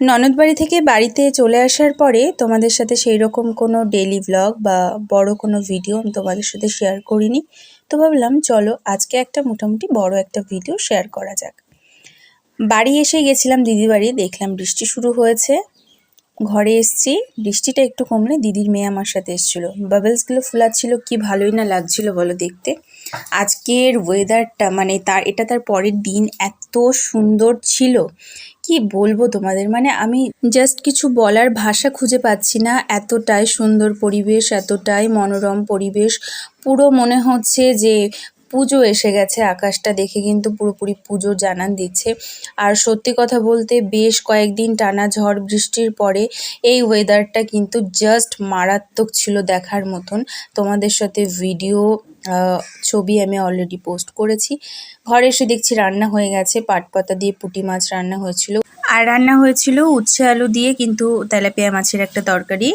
ননদ বাড়ি থেকে বাড়িতে চলে আসার পরে তোমাদের সাথে সেই রকম কোনো ডেইলি ব্লগ বা বড় কোনো ভিডিও আমি তোমাদের সাথে শেয়ার করিনি। তো ভাবলাম চলো আজকে একটা মোটামুটি বড় একটা ভিডিও শেয়ার করা যাক। বাড়ি এসে গেছিলাম দিদির বাড়ি, দেখলাম বৃষ্টি শুরু হয়েছে। ঘরে এসছি, বৃষ্টিটা একটু কমলে দিদির মেয়ে আমার সাথে এসেছিলো। বাবলসগুলো ফুলাচ্ছিল, কি ভালোই না লাগছিল বলো দেখতে। আজকের ওয়েদারটা মানে তার পরের দিন এত সুন্দর ছিল, কি বলবো তোমাদের, মানে আমি জাস্ট কিছু বলার ভাষা খুঁজে পাচ্ছি না। এতটাই সুন্দর পরিবেশ, এতটাই মনোরম পরিবেশ, পুরো মনে হচ্ছে যে পুজো এসে গেছে। আকাশটা দেখে কিন্তু পুরোপুরি পুজোর জানান দিচ্ছে। আর সত্যি কথা বলতে বেশ কয়েকদিন টানা ঝড় বৃষ্টির পরে এই ওয়েদারটা কিন্তু জাস্ট মারাত্মক ছিল দেখার মতন। তোমাদের সাথে ভিডিও ছবি আমি অলরেডি পোস্ট করেছি। ঘরে এসে দেখছি রান্না হয়ে গেছে, পাট পাতা দিয়ে পুঁটি মাছ রান্না হয়েছিল, আর রান্না হয়েছিল উচ্ছে আলু দিয়ে কিন্তু তেলাপিয়া মাছের একটা তরকারি,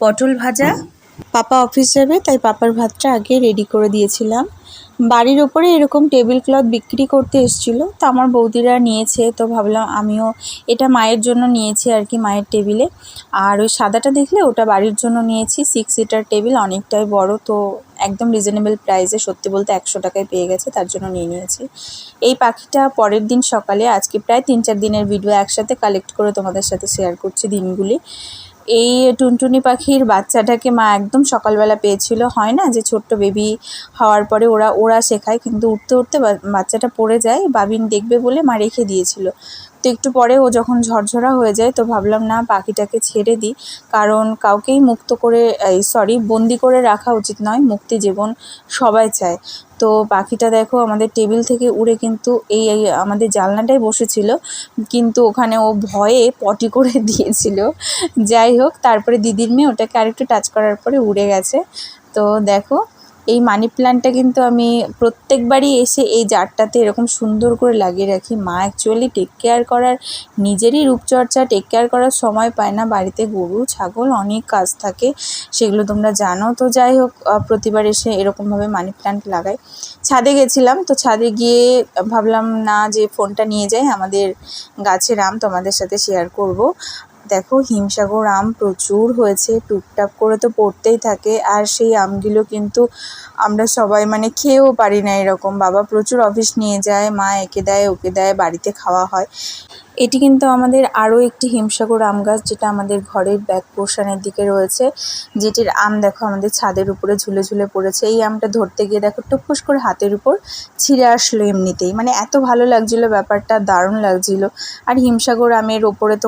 পটল ভাজা। পাপা অফিস যাবে তাই পাপার ভাতটা আগে রেডি করে দিয়েছিলাম। বাড়ির ওপরে এরকম টেবিল ক্লথ বিক্রি করতে এসেছিলো, তো আমার বৌদিরা নিয়েছে, তো ভাবলাম আমিও এটা মায়ের জন্য নিয়েছি আর কি, মায়ের টেবিলে। আর ওই সাদাটা দেখলে ওটা বাড়ির জন্য নিয়েছি, 6 সিটার টেবিল, অনেকটাই বড়, তো একদম রিজনেবল প্রাইসে, সত্যি বলতে 100 টাকায় পেয়ে গেছে, তার জন্য নিয়ে নিয়েছি। এই পাখিটা পরের দিন সকালে, আজকে প্রায় 3-4 দিনের ভিডিও একসাথে কালেক্ট করে তোমাদের সাথে শেয়ার করছি দিনগুলি। এই টুনটুনি পাখির বাচ্চাটাকে মা একদম সকালবেলা পেয়েছিল। হয় না যে ছোট্ট বেবি হওয়ার পরে ওরা শেখায়, কিন্তু উঠতে উঠতে বাচ্চাটা পড়ে যায়, বাবিন দেখবে বলে মা রেখে দিয়েছিল। তো একটু পরে ও যখন ঝরঝরা হয়ে যায়, তো ভাবলাম না পাখিটাকে ছেড়ে দিই, কারণ কাউকেই বন্দি করে রাখা উচিত নয়, মুক্তি জীবন সবাই চায়। তো পাখিটা দেখো আমাদের টেবিল থেকে উড়ে কিন্তু এই আমাদের জানলাটায় বসেছিল, কিন্তু ওখানে ও ভয়ে পটি করে দিয়েছিল। যাই হোক, তারপরে দিদির মেয়ে ওটাকে আরেকটু টাচ করার পরে উড়ে গেছে। তো দেখো, এই মানি প্ল্যান্টটা কিন্তু আমি প্রত্যেকবারই এসে এই জারটাতে এরকম সুন্দর করে লাগিয়ে রাখি। মা অ্যাকচুয়ালি টেক কেয়ার করার, নিজেরই রূপচর্চা টেক কেয়ার করার সময় পায় না, বাড়িতে গরু ছাগল অনেক কাজ থাকে, সেগুলো তোমরা জানো। তো যাই হোক, প্রতিবার এসে এরকমভাবে মানি প্ল্যান্ট লাগাই। ছাদে গেছিলাম, তো ছাদে গিয়ে ভাবলাম না যে ফোনটা নিয়ে যাই, আমাদের গাছের আম তোমাদের সাথে শেয়ার করব। দেখো হিমসাগর আম প্রচুর হয়েছে, টুকটাক করে তো পড়তেই থাকে, আর সেই আমগুলো কিন্তু আমরা সবাই মানে খেয়েও পারি না এরকম। বাবা প্রচুর অফিস নিয়ে যায়, মা একে দেয় ওকে দেয়, বাড়িতে খাওয়া হয়। এটি কিন্তু আমাদের আরও একটি হিমসাগর আম গাছ, যেটা আমাদের ঘরের ব্যাক পোর্শনের দিকে রয়েছে, যেটির আম দেখো আমাদের ছাদের উপরে ঝুলে ঝুলে পড়েছে। এই আমটা ধরতে গিয়ে দেখো টুকুস করে হাতের উপর ছিঁড়ে আসলো এমনিতেই, মানে এত ভালো লাগছিলো ব্যাপারটা, দারুণ লাগছিলো। আর হিমসাগর আমের ওপরে তো